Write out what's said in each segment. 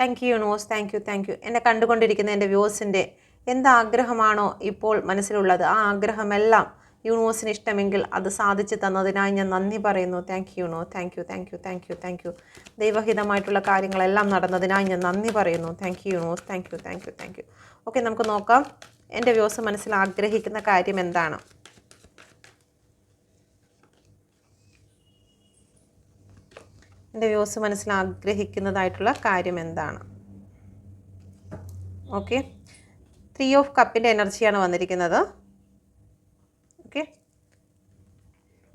Thank you universe, thank U. എന്നെ കണ്ടുകൊണ്ടിരിക്കുന്ന എൻ്റെ വ്യൂസിൻ്റെ എന്താഗ്രഹമാണോ ഇപ്പോൾ മനസ്സിലുള്ളത് ആ ആഗ്രഹമെല്ലാം യൂണിവേഴ്സിന് ഇഷ്ടമെങ്കിൽ അത് സാധിച്ചു തന്നതിനായി ഞാൻ നന്ദി പറയുന്നു. Thank you thank you. ദൈവഹിതമായിട്ടുള്ള കാര്യങ്ങളെല്ലാം നടന്നതിനായി ഞാൻ നന്ദി പറയുന്നു. Thank you universe, thank you. Okay, നമുക്ക് നോക്കാം എൻ്റെ വ്യൂസ് മനസ്സിൽ ആഗ്രഹിക്കുന്ന കാര്യം എന്താണ്. എൻ്റെ വ്യൂസ് മനസ്സിൽ ആഗ്രഹിക്കുന്നതായിട്ടുള്ള കാര്യം എന്താണ്. ഓക്കെ, 3 ഓഫ് കപ്പിൻ്റെ എനർജിയാണ് വന്നിരിക്കുന്നത്. ഓക്കെ,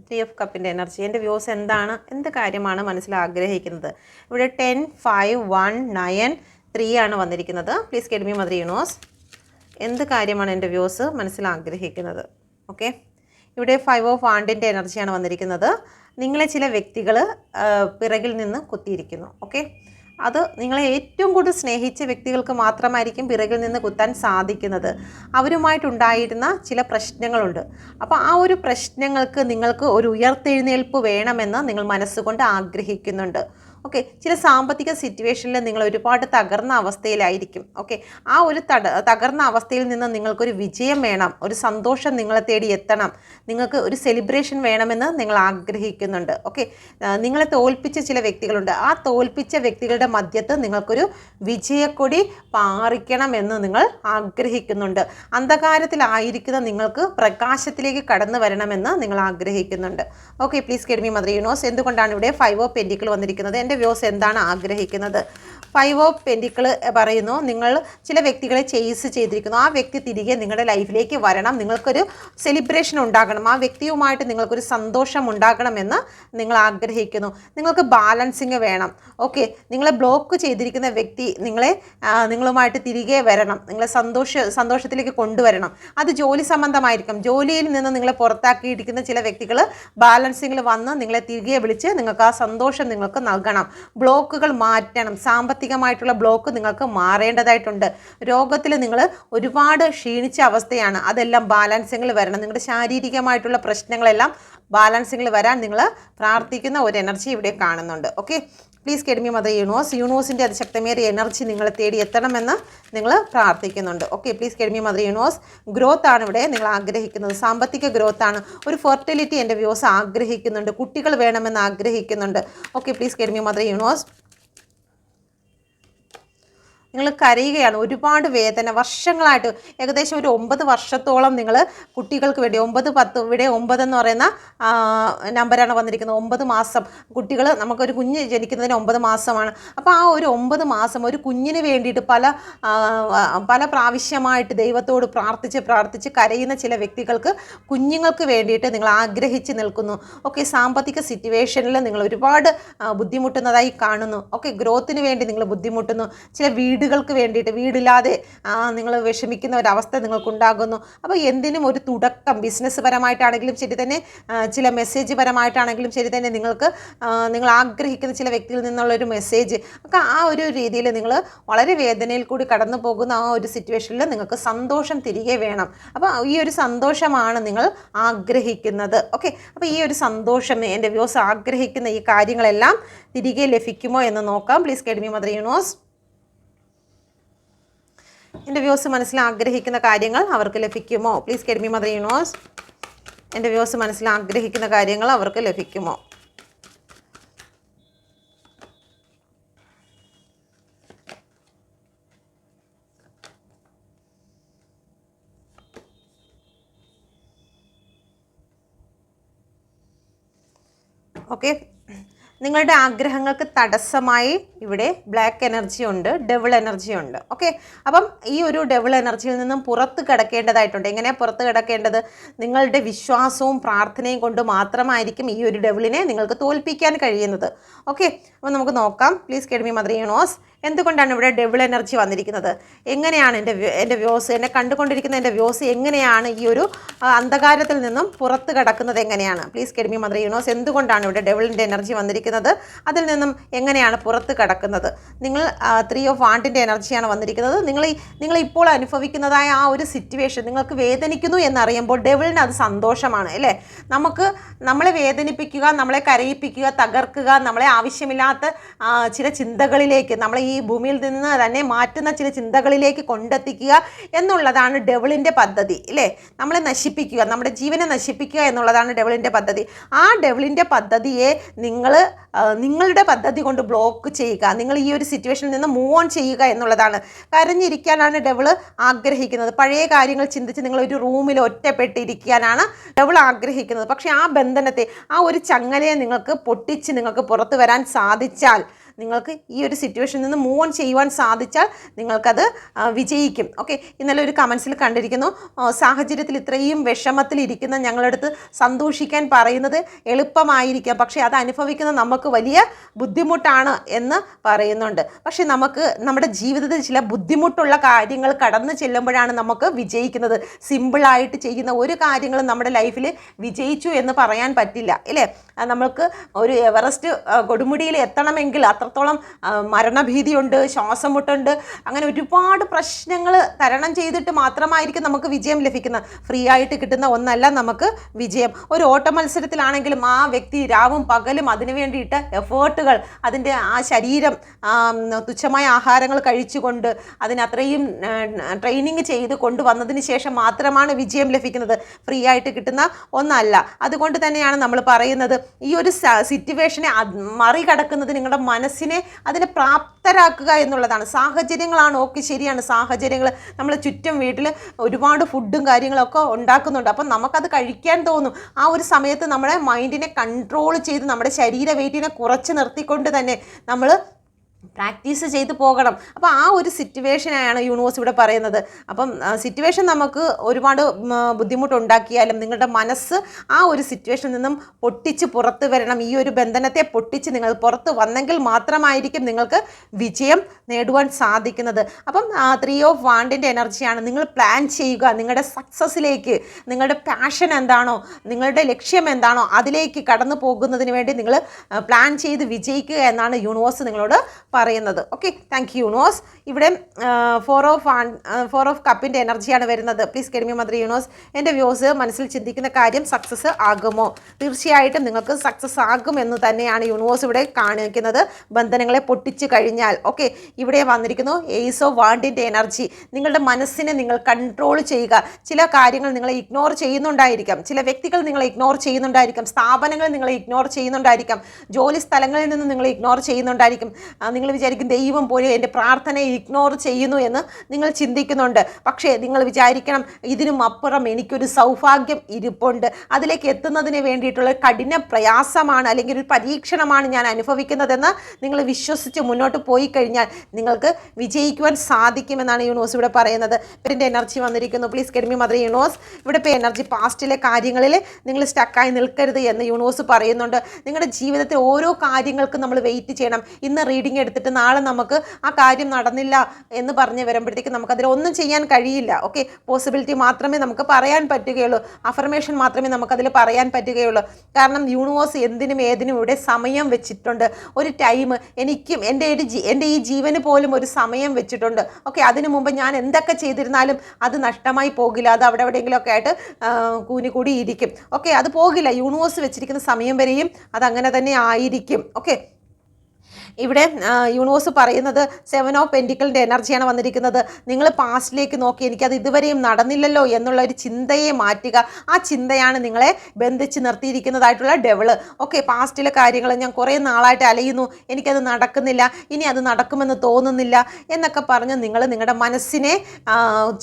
3 ഓഫ് കപ്പിൻ്റെ എനർജി. എൻ്റെ വ്യൂസ് എന്താണ്, എന്ത് കാര്യമാണ് മനസ്സിൽ ആഗ്രഹിക്കുന്നത്. ഇവിടെ 10, 5, 1, 9, 3 ആണ് വന്നിരിക്കുന്നത്. Please get me mother universe. എന്ത് കാര്യമാണ് എൻ്റെ വ്യൂസ് മനസ്സിൽ ആഗ്രഹിക്കുന്നത്. ഓക്കെ, ഇവിടെ 5 ഓഫ് വാണ്ടിൻ്റെ എനർജിയാണ് വന്നിരിക്കുന്നത്. നിങ്ങളെ ചില വ്യക്തികൾ പിറകിൽ നിന്ന് കുത്തിയിരിക്കുന്നു. ഓക്കെ, അത് നിങ്ങളെ ഏറ്റവും കൂടുതൽ സ്നേഹിച്ച വ്യക്തികൾക്ക് മാത്രമായിരിക്കും പിറകിൽ നിന്ന് കുത്താൻ സാധിക്കുന്നത്. അവരുമായിട്ടുണ്ടായിരുന്ന ചില പ്രശ്നങ്ങളുണ്ട്. അപ്പോൾ ആ ഒരു പ്രശ്നങ്ങൾക്ക് നിങ്ങൾക്ക് ഒരു ഉയർത്തെഴുന്നേൽപ്പ് വേണമെന്ന് നിങ്ങൾ മനസ്സുകൊണ്ട് ആഗ്രഹിക്കുന്നുണ്ട്. ഓക്കെ, ചില സാമ്പത്തിക സിറ്റുവേഷനിൽ നിങ്ങൾ ഒരുപാട് തകർന്ന അവസ്ഥയിലായിരിക്കും. ഓക്കെ, ആ ഒരു തകർന്ന അവസ്ഥയിൽ നിന്ന് നിങ്ങൾക്കൊരു വിജയം വേണം, ഒരു സന്തോഷം നിങ്ങളെ തേടി എത്തണം, നിങ്ങൾക്ക് ഒരു സെലിബ്രേഷൻ വേണമെന്ന് നിങ്ങൾ ആഗ്രഹിക്കുന്നുണ്ട്. ഓക്കെ, നിങ്ങളെ തോൽപ്പിച്ച ചില വ്യക്തികളുണ്ട്. ആ തോൽപ്പിച്ച വ്യക്തികളുടെ മധ്യത്ത് നിങ്ങൾക്കൊരു വിജയക്കൊടി പാറിക്കണമെന്ന് നിങ്ങൾ ആഗ്രഹിക്കുന്നുണ്ട്. അന്ധകാരത്തിലായിരിക്കുന്ന നിങ്ങൾക്ക് പ്രകാശത്തിലേക്ക് കടന്നു വരണമെന്ന് നിങ്ങൾ ആഗ്രഹിക്കുന്നുണ്ട്. Okay, please get me mother universe. എന്തുകൊണ്ടാണ് ഇവിടെ 5 ഓഫ് പെന്റിക്കിൾ വന്നിരിക്കുന്നത്. എൻ്റെ വ്യൂസ് എന്താണ് ആഗ്രഹിക്കുന്നത്. 5 ഓഫ് പെന്റിക്കിൾ പറയുന്നു, നിങ്ങൾ ചില വ്യക്തികളെ ചേസ് ചെയ്തിരിക്കുന്നു. ആ വ്യക്തി തിരികെ നിങ്ങളുടെ ലൈഫിലേക്ക് വരണം, നിങ്ങൾക്കൊരു സെലിബ്രേഷൻ ഉണ്ടാകണം, ആ വ്യക്തിയുമായിട്ട് നിങ്ങൾക്കൊരു സന്തോഷം ഉണ്ടാകണമെന്ന് നിങ്ങൾ ആഗ്രഹിക്കുന്നു. നിങ്ങൾക്ക് ബാലൻസിങ് വേണം. ഓക്കെ, നിങ്ങളെ ബ്ലോക്ക് ചെയ്തിരിക്കുന്ന വ്യക്തി നിങ്ങളുമായിട്ട് തിരികെ വരണം, നിങ്ങളെ സന്തോഷത്തിലേക്ക് കൊണ്ടുവരണം. അത് ജോലി സംബന്ധമായിരിക്കും. ജോലിയിൽ നിന്ന് നിങ്ങളെ പുറത്താക്കിയിരിക്കുന്ന ചില വ്യക്തികൾ ബാലൻസിങ്ങിൽ വന്ന് നിങ്ങളെ തിരികെ വിളിച്ച് നിങ്ങൾക്ക് ആ സന്തോഷം നിങ്ങൾക്ക് നൽകണം. ബ്ലോക്കുകൾ മാറ്റണം. സാമ്പത്തികമായിട്ടുള്ള ബ്ലോക്ക് നിങ്ങൾക്ക് മാറേണ്ടതായിട്ടുണ്ട്. രോഗത്തിൽ നിങ്ങൾ ഒരുപാട് ക്ഷീണിച്ച അവസ്ഥയാണ്, അതെല്ലാം ബാലൻസിങ്ങിൽ വരണം. നിങ്ങളുടെ ശാരീരികമായിട്ടുള്ള പ്രശ്നങ്ങളെല്ലാം ബാലൻസിങ്ങിൽ വരാൻ നിങ്ങൾ പ്രാർത്ഥിക്കുന്ന ഒരു എനർജി ഇവിടെ കാണുന്നുണ്ട്. Okay, please get me mother universe. യൂണിവേഴ്സിൻ്റെ അതിശക്തമേറിയ എനർജി നിങ്ങളെ തേടി എത്തണമെന്ന് നിങ്ങൾ പ്രാർത്ഥിക്കുന്നുണ്ട്. Okay, please get me mother universe. Growth ആണ് ഇവിടെ നിങ്ങൾ ആഗ്രഹിക്കുന്നത്, സാമ്പത്തിക ഗ്രോത്ത് ആണ്. ഒരു ഫെർട്ടിലിറ്റി എൻ്റെ വ്യൂസ് ആഗ്രഹിക്കുന്നുണ്ട്, കുട്ടികൾ വേണമെന്ന് ആഗ്രഹിക്കുന്നുണ്ട്. Okay, please get me mother universe. നിങ്ങൾ കരയുകയാണ്, ഒരുപാട് വേദന വർഷങ്ങളായിട്ട്, ഏകദേശം ഒരു 9 വർഷത്തോളം നിങ്ങൾ കുട്ടികൾക്ക് വേണ്ടി 9, 10 ഇവിടെ 9 എന്ന് പറയുന്ന നമ്പറാണ് വന്നിരിക്കുന്നത്. 9 മാസം കുട്ടികൾ, നമുക്കൊരു കുഞ്ഞ് ജനിക്കുന്നതിന് 9 മാസമാണ്. അപ്പോൾ ആ ഒരു 9 മാസം ഒരു കുഞ്ഞിന് വേണ്ടിയിട്ട് പല പ്രാവശ്യമായിട്ട് ദൈവത്തോട് പ്രാർത്ഥിച്ച് കരയുന്ന ചില വ്യക്തികൾക്ക് കുഞ്ഞുങ്ങൾക്ക് വേണ്ടിയിട്ട് നിങ്ങൾ ആഗ്രഹിച്ച് നിൽക്കുന്നു. ഓക്കെ, സാമ്പത്തിക സിറ്റുവേഷനിൽ നിങ്ങൾ ഒരുപാട് ബുദ്ധിമുട്ടുന്നതായി കാണുന്നു. ഓക്കെ, ഗ്രോത്തിന് വേണ്ടി നിങ്ങൾ ബുദ്ധിമുട്ടുന്നു. ചില വീടുകൾക്ക് വേണ്ടിയിട്ട്, വീടില്ലാതെ നിങ്ങൾ വിഷമിക്കുന്ന ഒരവസ്ഥ നിങ്ങൾക്കുണ്ടാകുന്നു. അപ്പോൾ എന്തിനും ഒരു തുടക്കം, ബിസിനസ് പരമായിട്ടാണെങ്കിലും ശരി തന്നെ, ചില മെസ്സേജ് പരമായിട്ടാണെങ്കിലും ശരി തന്നെ, നിങ്ങൾ ആഗ്രഹിക്കുന്ന ചില വ്യക്തിയിൽ നിന്നുള്ളൊരു മെസ്സേജ് ഒക്കെ ആ ഒരു രീതിയിൽ നിങ്ങൾ വളരെ വേദനയിൽ കൂടി കടന്നു പോകുന്ന ആ ഒരു സിറ്റുവേഷനിൽ നിങ്ങൾക്ക് സന്തോഷം തിരികെ വേണം. അപ്പോൾ ഈ ഒരു സന്തോഷമാണ് നിങ്ങൾ ആഗ്രഹിക്കുന്നത്. ഓക്കെ, അപ്പോൾ ഈ ഒരു സന്തോഷം എൻ്റെ വ്യൂസ് ആഗ്രഹിക്കുന്ന ഈ കാര്യങ്ങളെല്ലാം തിരികെ ലഭിക്കുമോ എന്ന് നോക്കാം. Please get me mother universe. എൻ്റെ വ്യൂസ് മനസ്സിൽ ആഗ്രഹിക്കുന്ന കാര്യങ്ങൾ അവർക്ക് ലഭിക്കുമോ. Please get me mother universe. എൻ്റെ വ്യൂസ് മനസ്സിൽ ആഗ്രഹിക്കുന്ന കാര്യങ്ങൾ അവർക്ക് ലഭിക്കുമോ. ഓക്കെ, നിങ്ങളുടെ ആഗ്രഹങ്ങൾക്ക് തടസ്സമായി ഇവിടെ ബ്ലാക്ക് എനർജി ഉണ്ട്, ഡെവിൾ എനർജി ഉണ്ട്. ഓക്കെ, അപ്പം ഈ ഒരു ഡെവിൾ എനർജിയിൽ നിന്നും പുറത്ത് കിടക്കേണ്ടതായിട്ടുണ്ട്. എങ്ങനെയാണ് പുറത്ത് കിടക്കേണ്ടത്? നിങ്ങളുടെ വിശ്വാസവും പ്രാർത്ഥനയും കൊണ്ട് മാത്രമായിരിക്കും ഈ ഒരു ഡെവിളിനെ നിങ്ങൾക്ക് തോൽപ്പിക്കാൻ കഴിയുന്നത്. ഓക്കെ, അപ്പോൾ നമുക്ക് നോക്കാം. Please get me mother universe. എന്തുകൊണ്ടാണ് ഇവിടെ ഡെവിൾ എനർജി വന്നിരിക്കുന്നത്? എങ്ങനെയാണ് എൻ്റെ വ്യൂസ്, എന്നെ കണ്ടുകൊണ്ടിരിക്കുന്ന എൻ്റെ വ്യൂസ് എങ്ങനെയാണ് ഈ ഒരു അന്ധകാരത്തിൽ നിന്നും പുറത്ത് കിടക്കുന്നത്? എങ്ങനെയാണ്? Please get me mother universe. എന്തുകൊണ്ടാണ് ഇവിടെ ഡെവിളിൻ്റെ എനർജി വന്നിരിക്കുന്നത്? അതിൽ നിന്നും എങ്ങനെയാണ് പുറത്ത് കിടക്കുന്നത്? നിങ്ങൾ 3 ഓഫ് വാണ്ടിൻ്റെ എനർജിയാണ് വന്നിരിക്കുന്നത്. നിങ്ങൾ ഇപ്പോൾ അനുഭവിക്കുന്നതായ ആ ഒരു സിറ്റുവേഷൻ നിങ്ങൾക്ക് വേദനിക്കുന്നു എന്നറിയുമ്പോൾ ഡെവിളിന് അത് സന്തോഷമാണ്, അല്ലേ? നമ്മളെ വേദനിപ്പിക്കുക, നമ്മളെ കരയിപ്പിക്കുക, തകർക്കുക, നമ്മളെ ആവശ്യമില്ലാത്ത ചില ചിന്തകളിലേക്ക്, നമ്മളെ ഈ ഈ ഭൂമിയിൽ നിന്ന് തന്നെ മാറ്റുന്ന ചില ചിന്തകളിലേക്ക് കൊണ്ടെത്തിക്കുക എന്നുള്ളതാണ് ഡെവിളിൻ്റെ പദ്ധതി അല്ലേ. നമ്മളെ നശിപ്പിക്കുക, നമ്മുടെ ജീവനെ നശിപ്പിക്കുക എന്നുള്ളതാണ് ഡെവിളിൻ്റെ പദ്ധതി. ആ ഡെവിളിൻ്റെ പദ്ധതിയെ നിങ്ങളുടെ പദ്ധതി കൊണ്ട് ബ്ലോക്ക് ചെയ്യുക, നിങ്ങൾ ഈ ഒരു സിറ്റുവേഷനിൽ നിന്ന് മൂവ് ഓൺ ചെയ്യുക എന്നുള്ളതാണ്. കരഞ്ഞിരിക്കാനാണ് ഡെവിള് ആഗ്രഹിക്കുന്നത്. പഴയ കാര്യങ്ങൾ ചിന്തിച്ച് നിങ്ങൾ ഒരു റൂമിൽ ഒറ്റപ്പെട്ടിരിക്കാനാണ് ഡെവിൾ ആഗ്രഹിക്കുന്നത്. പക്ഷേ ആ ബന്ധനത്തെ, ആ ഒരു ചങ്ങലയെ നിങ്ങൾക്ക് പൊട്ടിച്ച് നിങ്ങൾക്ക് പുറത്തു വരാൻ സാധിച്ചാൽ, നിങ്ങൾക്ക് ഈ ഒരു സിറ്റുവേഷനിൽ നിന്ന് മൂവ് ഓൺ ചെയ്യുവാൻ സാധിച്ചാൽ നിങ്ങൾക്കത് വിജയിക്കും. ഓക്കെ, ഇന്നലെ ഒരു കമൻസിൽ കണ്ടിരിക്കുന്നു, സാഹചര്യത്തിൽ ഇത്രയും വിഷമത്തിലിരിക്കുന്ന ഞങ്ങളടുത്ത് സന്തോഷിക്കാൻ പറയുന്നത് എളുപ്പമായിരിക്കാം, പക്ഷേ അത് അനുഭവിക്കുന്ന നമുക്ക് വലിയ ബുദ്ധിമുട്ടാണ് എന്ന് പറയുന്നുണ്ട്. പക്ഷേ നമുക്ക് നമ്മുടെ ജീവിതത്തിൽ ചില ബുദ്ധിമുട്ടുള്ള കാര്യങ്ങൾ കടന്നു ചെല്ലുമ്പോഴാണ് നമുക്ക് വിജയിക്കുന്നത്. സിമ്പിളായിട്ട് ചെയ്യുന്ന ഒരു കാര്യങ്ങളും നമ്മുടെ ലൈഫിൽ വിജയിച്ചു എന്ന് പറയാൻ പറ്റില്ല അല്ലേ. നമുക്ക് ഒരു എവറസ്റ്റ് കൊടുമുടിയിൽ എത്തണമെങ്കിൽ അത്രത്തോളം മരണഭീതിയുണ്ട്, ശ്വാസം മുട്ടുണ്ട്, അങ്ങനെ ഒരുപാട് പ്രശ്നങ്ങൾ തരണം ചെയ്തിട്ട് മാത്രമായിരിക്കും നമുക്ക് വിജയം ലഭിക്കുന്നത്. ഫ്രീ ആയിട്ട് കിട്ടുന്ന ഒന്നല്ല നമുക്ക് വിജയം. ഒരു ഓട്ട മത്സരത്തിലാണെങ്കിലും ആ വ്യക്തി രാവും പകലും അതിനു വേണ്ടിയിട്ട് എഫേർട്ടുകൾ, അതിൻ്റെ ആ ശരീരം തുച്ഛമായ ആഹാരങ്ങൾ കഴിച്ചുകൊണ്ട് അതിനത്രയും ട്രെയിനിങ് ചെയ്ത് കൊണ്ടുവന്നതിന് ശേഷം മാത്രമാണ് വിജയം ലഭിക്കുന്നത്. ഫ്രീ ആയിട്ട് കിട്ടുന്ന ഒന്നല്ല. അതുകൊണ്ട് തന്നെയാണ് നമ്മൾ പറയുന്നത്, ഈ ഒരു സിറ്റുവേഷനെ മറികടക്കുന്നത് നിങ്ങളുടെ മനസ്സിനെ അതിനെ പ്രാപ്തരാക്കുക എന്നുള്ളതാണ്. സാഹചര്യങ്ങളാണ്, ഓക്കെ ശരിയാണ്, സാഹചര്യങ്ങൾ നമ്മൾ ചുറ്റും വീട്ടിൽ ഒരുപാട് ഫുഡും കാര്യങ്ങളൊക്കെ ഉണ്ടാക്കുന്നുണ്ട്. അപ്പം നമുക്കത് കഴിക്കാൻ തോന്നും. ആ ഒരു സമയത്ത് നമ്മുടെ മൈൻഡിനെ കൺട്രോൾ ചെയ്ത് നമ്മുടെ ശരീര വെയിറ്റിനെ കുറച്ച് നിർത്തിക്കൊണ്ട് തന്നെ നമ്മൾ പ്രാക്ടീസ് ചെയ്ത് പോകണം. അപ്പോൾ ആ ഒരു സിറ്റുവേഷനാണ് യൂണിവേഴ്സ് ഇവിടെ പറയുന്നത്. അപ്പം സിറ്റുവേഷൻ നമുക്ക് ഒരുപാട് ബുദ്ധിമുട്ടുണ്ടാക്കിയാലും നിങ്ങളുടെ മനസ്സ് ആ ഒരു സിറ്റുവേഷനിൽ നിന്നും പൊട്ടിച്ച് പുറത്ത് വരണം. ഈ ഒരു ബന്ധനത്തെ പൊട്ടിച്ച് നിങ്ങൾ പുറത്ത് വന്നെങ്കിൽ മാത്രമായിരിക്കും നിങ്ങൾക്ക് വിജയം നേടുവാൻ സാധിക്കുന്നത്. അപ്പം 3 ഓഫ് വാണ്ടിൻ്റെ എനർജിയാണ്. നിങ്ങൾ പ്ലാൻ ചെയ്യുക, നിങ്ങളുടെ സക്സസ്സിലേക്ക്, നിങ്ങളുടെ പാഷൻ എന്താണോ, നിങ്ങളുടെ ലക്ഷ്യം എന്താണോ അതിലേക്ക് കടന്നു പോകുന്നതിന് വേണ്ടി നിങ്ങൾ പ്ലാൻ ചെയ്ത് വിജയിക്കുക എന്നാണ് യൂണിവേഴ്സ് നിങ്ങളോട് പറയുന്നത്. Okay, thank you universe. ഇവിടെ 4 ഓഫ് കപ്പിൻ്റെ എനർജിയാണ് വരുന്നത്. Please get me mother universe. എൻ്റെ വ്യൂസ് മനസ്സിൽ ചിന്തിക്കുന്ന കാര്യം സക്സസ് ആകുമോ? തീർച്ചയായിട്ടും നിങ്ങൾക്ക് സക്സസ് ആകുമെന്ന് തന്നെയാണ് യൂണിവേഴ്സ് ഇവിടെ കാണിക്കുന്നത്. ബന്ധനങ്ങളെ പൊട്ടിച്ചു കഴിഞ്ഞാൽ. ഓക്കെ, ഇവിടെ വന്നിരിക്കുന്നു ഏസ് ഓഫ് വാണ്ടിൻ്റെ എനർജി. നിങ്ങളുടെ മനസ്സിനെ നിങ്ങൾ കൺട്രോൾ ചെയ്യുക. ചില കാര്യങ്ങൾ നിങ്ങളെ ഇഗ്നോർ ചെയ്യുന്നുണ്ടായിരിക്കാം, ചില വ്യക്തികൾ നിങ്ങളെ ഇഗ്നോർ ചെയ്യുന്നുണ്ടായിരിക്കാം, സ്ഥാപനങ്ങൾ നിങ്ങളെ ഇഗ്നോർ ചെയ്യുന്നുണ്ടായിരിക്കാം, ജോലി സ്ഥലങ്ങളിൽ നിന്ന് നിങ്ങൾ ഇഗ്നോർ ചെയ്യുന്നുണ്ടായിരിക്കും. നിങ്ങൾ വിചാരിക്കും ദൈവം പോലും എൻ്റെ പ്രാർത്ഥനയെ ഇഗ്നോർ ചെയ്യുന്നു എന്ന് നിങ്ങൾ ചിന്തിക്കുന്നുണ്ട്. പക്ഷേ നിങ്ങൾ വിചാരിക്കണം, ഇതിനും അപ്പുറം എനിക്കൊരു സൗഭാഗ്യം ഇരിപ്പുണ്ട്. അതിലേക്ക് എത്തുന്നതിന് വേണ്ടിയിട്ടുള്ള കഠിന പ്രയാസമാണ് അല്ലെങ്കിൽ ഒരു പരീക്ഷണമാണ് ഞാൻ അനുഭവിക്കുന്നതെന്ന് നിങ്ങൾ വിശ്വസിച്ച് മുന്നോട്ട് പോയി കഴിഞ്ഞാൽ നിങ്ങൾക്ക് വിജയിക്കുവാൻ സാധിക്കുമെന്നാണ് യൂണിവേഴ്സ് ഇവിടെ പറയുന്നത്. ഇതിൻ്റെ എനർജി വന്നിരിക്കുന്നു. Please get me mother universe. ഇവിടെ ഇപ്പോൾ എനർജി പാസ്റ്റിലെ കാര്യങ്ങളിൽ നിങ്ങൾ സ്റ്റക്കായി നിൽക്കരുത് എന്ന് യൂണിവേഴ്സ് പറയുന്നുണ്ട്. നിങ്ങളുടെ ജീവിതത്തിൽ ഓരോ കാര്യങ്ങൾക്കും നമ്മൾ വെയിറ്റ് ചെയ്യണം. ഇന്ന് റീഡിംഗ് എടുത്തിട്ട് നാളെ നമുക്ക് ആ കാര്യം നടന്നില്ല എന്ന് പറഞ്ഞ് വരുമ്പോഴത്തേക്ക് നമുക്കതിലൊന്നും ചെയ്യാൻ കഴിയില്ല. ഓക്കെ, പോസിബിലിറ്റി മാത്രമേ നമുക്ക് പറയാൻ പറ്റുകയുള്ളൂ, അഫർമേഷൻ മാത്രമേ നമുക്കതിൽ പറയാൻ പറ്റുകയുള്ളൂ. കാരണം യൂണിവേഴ്സ് എന്തിനും ഏതിനും ഇവിടെ സമയം വെച്ചിട്ടുണ്ട്. ഒരു ടൈം എനിക്കും എൻ്റെ ഈ ജീവന് പോലും ഒരു സമയം വെച്ചിട്ടുണ്ട്. ഓക്കെ, അതിനു മുമ്പ് ഞാൻ എന്തൊക്കെ ചെയ്തിരുന്നാലും അത് നഷ്ടമായി പോകില്ല. അത് അവിടെ എവിടെയെങ്കിലുമൊക്കെ ആയിട്ട് കൂടി ഇരിക്കും. ഓക്കെ, അത് പോകില്ല. യൂണിവേഴ്സ് വെച്ചിരിക്കുന്ന സമയം വരെയും അതങ്ങനെ തന്നെ ആയിരിക്കും. ഓക്കെ, ഇവിടെ യൂണിവേഴ്സ് പറയുന്നത് 7 ഓഫ് പെൻറ്റിക്കിളിൻ്റെ എനർജിയാണ് വന്നിരിക്കുന്നത്. നിങ്ങൾ പാസ്റ്റിലേക്ക് നോക്കി എനിക്കത് ഇതുവരെയും നടന്നില്ലല്ലോ എന്നുള്ള ഒരു ചിന്തയെ മാറ്റുക. ആ ചിന്തയാണ് നിങ്ങളെ ബന്ധിച്ച് നിർത്തിയിരിക്കുന്നതായിട്ടുള്ള ഡെവിള്. ഓക്കെ, പാസ്റ്റിലെ കാര്യങ്ങൾ ഞാൻ കുറേ നാളായിട്ട് അലയുന്നു, എനിക്കത് നടക്കുന്നില്ല, ഇനി അത് നടക്കുമെന്ന് തോന്നുന്നില്ല എന്നൊക്കെ പറഞ്ഞ് നിങ്ങളുടെ മനസ്സിനെ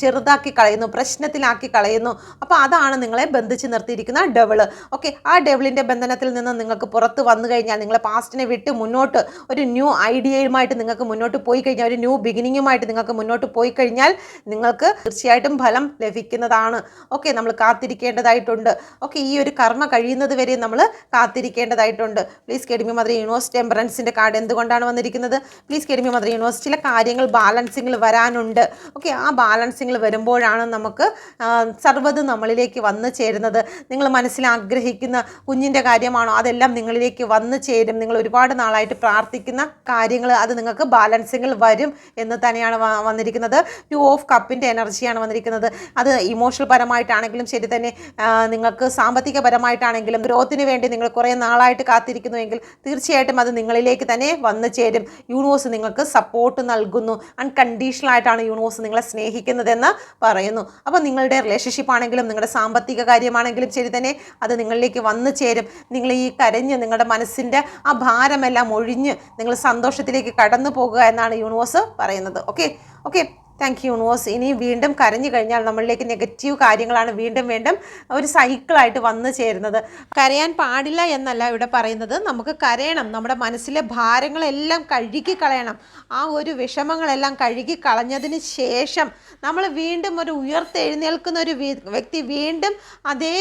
ചെറുതാക്കി കളയുന്നു, പ്രശ്നത്തിലാക്കി കളയുന്നു. അപ്പോൾ അതാണ് നിങ്ങളെ ബന്ധിച്ച് നിർത്തിയിരിക്കുന്ന ഡെവിള്. ഓക്കെ, ആ ഡെവിളിൻ്റെ ബന്ധനത്തിൽ നിന്ന് നിങ്ങൾക്ക് പുറത്ത് വന്നു കഴിഞ്ഞാൽ, നിങ്ങളെ പാസ്റ്റിനെ വിട്ട് മുന്നോട്ട് ഒരു ന്യൂ ഐഡിയയുമായിട്ട് നിങ്ങൾക്ക് മുന്നോട്ട് പോയി കഴിഞ്ഞാൽ, ഒരു ന്യൂ ബിഗിനിങ്ങുമായിട്ട് നിങ്ങൾക്ക് മുന്നോട്ട് പോയി കഴിഞ്ഞാൽ നിങ്ങൾക്ക് തീർച്ചയായിട്ടും ഫലം ലഭിക്കുന്നതാണ്. ഓക്കെ, നമ്മൾ കാത്തിരിക്കേണ്ടതായിട്ടുണ്ട്. ഓക്കെ, ഈ ഒരു കർമ്മ കഴിയുന്നത് വരെ നമ്മൾ കാത്തിരിക്കേണ്ടതായിട്ടുണ്ട്. Please get me mother universe. ടെമ്പറൻസിൻ്റെ കാർഡ് എന്തുകൊണ്ടാണ് വന്നിരിക്കുന്നത്? Please get me mother universe. ചില കാര്യങ്ങൾ ബാലൻസിങ്ങിൽ വരാനുണ്ട്. ഓക്കെ, ആ ബാലൻസിങ്ങിൽ വരുമ്പോഴാണ് നമുക്ക് സർവ്വത് നമ്മളിലേക്ക് വന്നു ചേരുന്നത്. നിങ്ങൾ മനസ്സിൽ ആഗ്രഹിക്കുന്ന കുഞ്ഞിൻ്റെ കാര്യമാണോ, അതെല്ലാം നിങ്ങളിലേക്ക് വന്നു ചേരും. നിങ്ങൾ ഒരുപാട് നാളായിട്ട് പ്രാർത്ഥിക്കുന്ന ഉദ്ദേശിക്കുന്ന കാര്യങ്ങൾ അത് നിങ്ങൾക്ക് ബാലൻസിങ്ങിൽ വരും എന്ന് തന്നെയാണ് വന്നിരിക്കുന്നത്. 2 ഓഫ് കപ്പിൻ്റെ എനർജിയാണ് വന്നിരിക്കുന്നത്. അത് ഇമോഷണൽ പരമായിട്ടാണെങ്കിലും ശരി തന്നെ, നിങ്ങൾക്ക് സാമ്പത്തികപരമായിട്ടാണെങ്കിലും ഗ്രോത്തിന് വേണ്ടി നിങ്ങൾ കുറേ നാളായിട്ട് കാത്തിരിക്കുന്നുവെങ്കിൽ തീർച്ചയായിട്ടും അത് നിങ്ങളിലേക്ക് തന്നെ വന്നു ചേരും. യൂണിവേഴ്സ് നിങ്ങൾക്ക് സപ്പോർട്ട് നൽകുന്നു. അൺകണ്ടീഷണൽ ആയിട്ടാണ് യൂണിവേഴ്സ് നിങ്ങളെ സ്നേഹിക്കുന്നതെന്ന് പറയുന്നു. അപ്പോൾ നിങ്ങളുടെ റിലേഷൻഷിപ്പ് ആണെങ്കിലും നിങ്ങളുടെ സാമ്പത്തിക കാര്യമാണെങ്കിലും ശരി തന്നെ അത് നിങ്ങളിലേക്ക് വന്നു ചേരും. നിങ്ങൾ ഈ കരഞ്ഞ് നിങ്ങളുടെ മനസ്സിൻ്റെ ആ ഭാരമെല്ലാം ഒഴിഞ്ഞ് നിങ്ങൾ സന്തോഷത്തിലേക്ക് കടന്നു പോകുക എന്നാണ് യൂണിവേഴ്സ് പറയുന്നത്. Okay thank you universe. ഇനി വീണ്ടും കരഞ്ഞു കഴിഞ്ഞാൽ നമ്മളിലേക്ക് നെഗറ്റീവ് കാര്യങ്ങളാണ് വീണ്ടും ഒരു സൈക്കിളായിട്ട് വന്നു ചേരുന്നത്. കരയാൻ പാടില്ല എന്നല്ല ഇവിടെ പറയുന്നത്, നമുക്ക് കരയണം. നമ്മുടെ മനസ്സിലെ ഭാരങ്ങളെല്ലാം കഴുകി കളയണം. ആ ഒരു വിഷമങ്ങളെല്ലാം കഴുകി കളഞ്ഞതിന് ശേഷം നമ്മൾ വീണ്ടും ഒരു ഉയർത്തെഴുന്നേൽക്കുന്ന ഒരു വ്യക്തി വീണ്ടും അതേ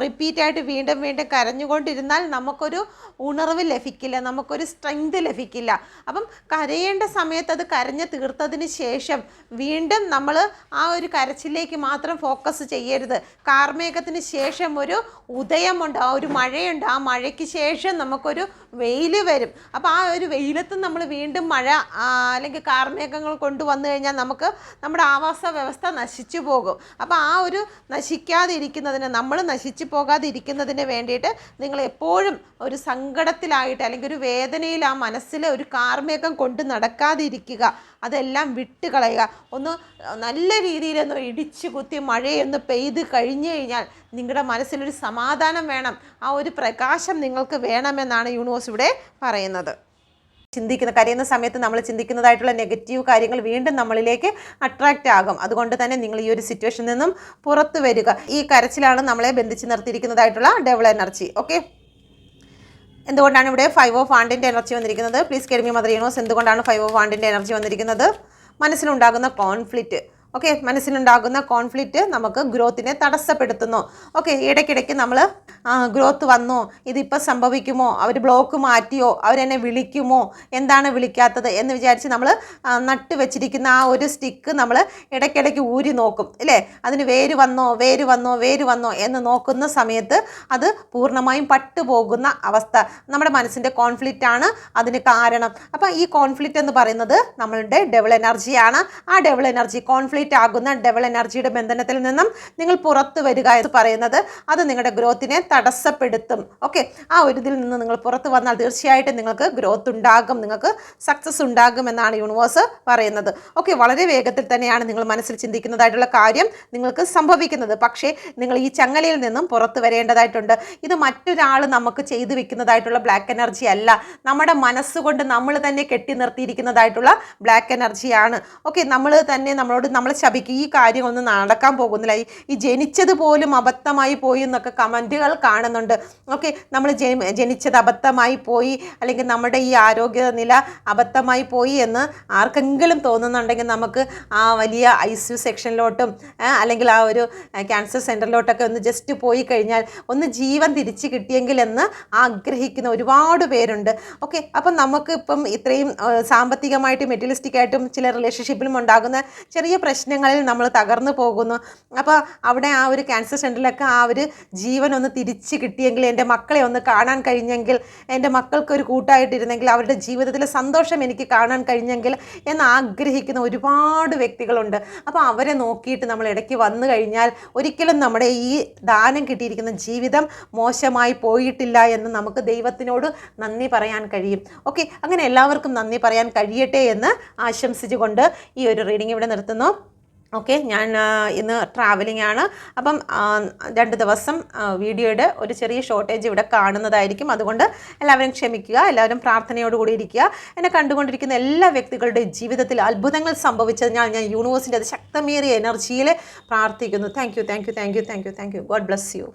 റിപ്പീറ്റായിട്ട് വീണ്ടും കരഞ്ഞുകൊണ്ടിരുന്നാൽ നമുക്കൊരു ഉണർവ് ലഭിക്കില്ല, നമുക്കൊരു സ്ട്രെങ്ത് ലഭിക്കില്ല. അപ്പം കരയേണ്ട സമയത്ത് അത് കരഞ്ഞ് തീർത്തതിന് ശേഷം വീണ്ടും നമ്മൾ ആ ഒരു കരച്ചിലേക്ക് മാത്രം ഫോക്കസ് ചെയ്യരുത്. കാർമേഘത്തിന് ശേഷം ഒരു ഉദയമുണ്ട്, ആ ഒരു മഴയുണ്ട്. ആ മഴയ്ക്ക് ശേഷം നമുക്കൊരു വെയിൽ വരും. അപ്പോൾ ആ ഒരു വെയിലത്ത് നമ്മൾ വീണ്ടും മഴ അല്ലെങ്കിൽ കാർമേഘങ്ങൾ കൊണ്ടുവന്നു കഴിഞ്ഞാൽ നമുക്ക് നമ്മുടെ ആവാസ വ്യവസ്ഥ നശിച്ചു പോകും. അപ്പോൾ ആ ഒരു നശിക്കാതിരിക്കുന്നതിന്, നമ്മൾ നശിച്ചു പോകാതിരിക്കുന്നതിന് വേണ്ടിയിട്ട് നിങ്ങൾ എപ്പോഴും ഒരു സങ്കടത്തിലായിട്ട് അല്ലെങ്കിൽ ഒരു വേദനയിൽ ആ മനസ്സിൽ ഒരു കാർമേഘം കൊണ്ട് നടക്കാതിരിക്കുക. അതെല്ലാം വിട്ടുകളയുക. ഒന്ന് നല്ല രീതിയിലൊന്ന് ഇടിച്ചു കുത്തി മഴയൊന്ന് പെയ്ത് കഴിഞ്ഞു കഴിഞ്ഞാൽ നിങ്ങളുടെ മനസ്സിലൊരു സമാധാനം വേണം, ആ ഒരു പ്രകാശം നിങ്ങൾക്ക് വേണമെന്നാണ് യൂണിവേഴ്സ് ഇവിടെ പറയുന്നത്. കരയുന്ന സമയത്ത് നമ്മൾ ചിന്തിക്കുന്നതായിട്ടുള്ള നെഗറ്റീവ് കാര്യങ്ങൾ വീണ്ടും നമ്മളിലേക്ക് അട്രാക്റ്റ് ആകും. അതുകൊണ്ട് തന്നെ നിങ്ങൾ ഈ ഒരു സിറ്റുവേഷനിൽ നിന്നും പുറത്തു വരിക. ഈ കരച്ചിലാണ് നമ്മളെ ബന്ധിച്ച് നിർത്തിയിരിക്കുന്നതായിട്ടുള്ള ഡെവൽ എനർജി. എന്തുകൊണ്ടാണ് ഇവിടെ 5 ഓഫ് വാണ്ടിൻ്റെ എനർജി വന്നിരിക്കുന്നത്? പ്ലീസ് കേൾമി മദർ യൂണിവേഴ്സ്, എന്തുകൊണ്ടാണ് 5 ഓഫ് വാണ്ടിൻ്റെ എനർജി വന്നിരിക്കുന്നത്? മനസ്സിലുണ്ടാകുന്ന കോൺഫ്ലിക്റ്റ്. മനസ്സിലുണ്ടാകുന്ന കോൺഫ്ലിക്റ്റ് നമുക്ക് ഗ്രോത്തിനെ തടസ്സപ്പെടുത്തുന്നു. ഇടയ്ക്കിടയ്ക്ക് നമ്മൾ ഗ്രോത്ത് വന്നോ, ഇതിപ്പോൾ സംഭവിക്കുമോ, അവർ ബ്ലോക്ക് മാറ്റിയോ, അവരെന്നെ വിളിക്കുമോ, എന്താണ് വിളിക്കാത്തത് എന്ന് വിചാരിച്ച് നമ്മൾ നട്ട് വെച്ചിരിക്കുന്ന ആ ഒരു സ്റ്റിക്ക് നമ്മൾ ഇടയ്ക്കിടയ്ക്ക് ഊരി നോക്കും അല്ലേ? അതിന് വേര് വന്നോ എന്ന് നോക്കുന്ന സമയത്ത് അത് പൂർണ്ണമായും പട്ടുപോകുന്ന അവസ്ഥ. നമ്മുടെ മനസ്സിൻ്റെ കോൺഫ്ലിക്റ്റാണ് അതിന് കാരണം. അപ്പോൾ ഈ കോൺഫ്ലിക്റ്റ് എന്ന് പറയുന്നത് നമ്മളുടെ ഡെവൽ എനർജിയാണ്. ആ ഡെവൽ എനർജി കോൺഫ്ലിക്റ്റ് ആകുന്ന ഡെവൽ എനർജിയുടെ ബന്ധനത്തിൽ നിന്നും നിങ്ങൾ പുറത്തു വരിക എന്ന് പറയുന്നത് അത് നിങ്ങളുടെ ഗ്രോത്തിനെ തടസ്സപ്പെടുത്തും. ആ ഒരു ഇതിൽ നിന്ന് നിങ്ങൾ പുറത്തു വന്നാൽ തീർച്ചയായിട്ടും നിങ്ങൾക്ക് ഗ്രോത്ത് ഉണ്ടാകും, നിങ്ങൾക്ക് സക്സസ് ഉണ്ടാകും എന്നാണ് യൂണിവേഴ്സ് പറയുന്നത്. വളരെ വേഗത്തിൽ തന്നെയാണ് നിങ്ങൾ മനസ്സിൽ ചിന്തിക്കുന്നതായിട്ടുള്ള കാര്യം നിങ്ങൾക്ക് സംഭവിക്കുന്നത്. പക്ഷേ നിങ്ങൾ ഈ ചങ്ങലയിൽ നിന്നും പുറത്തു വരേണ്ടതായിട്ടുണ്ട്. ഇത് മറ്റൊരാൾ നമുക്ക് ചെയ്തു വെക്കുന്നതായിട്ടുള്ള ബ്ലാക്ക് എനർജി അല്ല, നമ്മുടെ മനസ്സുകൊണ്ട് നമ്മൾ തന്നെ കെട്ടി നിർത്തിയിരിക്കുന്നതായിട്ടുള്ള ബ്ലാക്ക് എനർജിയാണ്. നമ്മൾ തന്നെ നമ്മൾ ശപിക്കും, ഈ കാര്യം ഒന്നും നടക്കാൻ പോകുന്നില്ല, ഈ ജനിച്ചത് പോലും അബദ്ധമായി പോയി എന്നൊക്കെ കമൻറ്റുകൾ കാണുന്നുണ്ട്. നമ്മൾ ജനിച്ചത് അബദ്ധമായി പോയി, അല്ലെങ്കിൽ നമ്മുടെ ഈ ആരോഗ്യനില അബദ്ധമായി പോയി എന്ന് ആർക്കെങ്കിലും തോന്നുന്നുണ്ടെങ്കിൽ നമുക്ക് ആ വലിയ ICU സെക്ഷനിലോട്ടും അല്ലെങ്കിൽ ആ ഒരു ക്യാൻസർ സെൻ്ററിലോട്ടൊക്കെ ഒന്ന് ജസ്റ്റ് പോയി കഴിഞ്ഞാൽ ഒന്ന് ജീവൻ തിരിച്ച് കിട്ടിയെങ്കിൽ എന്ന് ആഗ്രഹിക്കുന്ന ഒരുപാട് പേരുണ്ട്. അപ്പം നമുക്ക് ഇപ്പം ഇത്രയും സാമ്പത്തികമായിട്ടും മെറ്റീരിയലിസ്റ്റിക്കായിട്ടും ചില റിലേഷൻഷിപ്പിലും ഉണ്ടാകുന്ന ചെറിയ പ്രശ്നങ്ങളിൽ നമ്മൾ തകർന്നു പോകുന്നു. അപ്പോൾ അവിടെ ആ ഒരു ക്യാൻസർ സെൻ്ററിലൊക്കെ ആ ഒരു ജീവൻ ഒന്ന് തിരിച്ച് കിട്ടിയെങ്കിൽ, എൻ്റെ മക്കളെ ഒന്ന് കാണാൻ കഴിഞ്ഞെങ്കിൽ, എൻ്റെ മക്കൾക്കൊരു കൂട്ടായിട്ടിരുന്നെങ്കിൽ, അവരുടെ ജീവിതത്തിലെ സന്തോഷം എനിക്ക് കാണാൻ കഴിഞ്ഞെങ്കിൽ എന്ന് ആഗ്രഹിക്കുന്ന ഒരുപാട് വ്യക്തികളുണ്ട്. അപ്പോൾ അവരെ നോക്കിയിട്ട് നമ്മൾ ഇടയ്ക്ക് വന്നു കഴിഞ്ഞാൽ ഒരിക്കലും നമ്മുടെ ഈ ദാനം കിട്ടിയിരിക്കുന്ന ജീവിതം മോശമായി പോയിട്ടില്ല എന്ന് നമുക്ക് ദൈവത്തിനോട് നന്ദി പറയാൻ കഴിയും. അങ്ങനെ എല്ലാവർക്കും നന്ദി പറയാൻ കഴിയട്ടെ എന്ന് ആശംസിച്ചുകൊണ്ട് ഈ ഒരു റീഡിംഗ് ഇവിടെ നിർത്തുന്നു. ഞാൻ ഇന്ന് ട്രാവലിംഗ് ആണ്. അപ്പം 2 ദിവസം വീഡിയോയുടെ ഒരു ചെറിയ ഷോർട്ടേജ് ഇവിടെ കാണുന്നതായിരിക്കും. അതുകൊണ്ട് എല്ലാവരും ക്ഷമിക്കുക, എല്ലാവരും പ്രാർത്ഥനയോടുകൂടി ഇരിക്കുക. എന്നെ കണ്ടുകൊണ്ടിരിക്കുന്ന എല്ലാ വ്യക്തികളുടെയും ജീവിതത്തിൽ അത്ഭുതങ്ങൾ സംഭവിച്ചതിനാൽ ഞാൻ യൂണിവേഴ്സിൻ്റെ അത് ശക്തമേറിയ എനർജിയിൽ പ്രാർത്ഥിക്കുന്നു. Thank you. God bless you.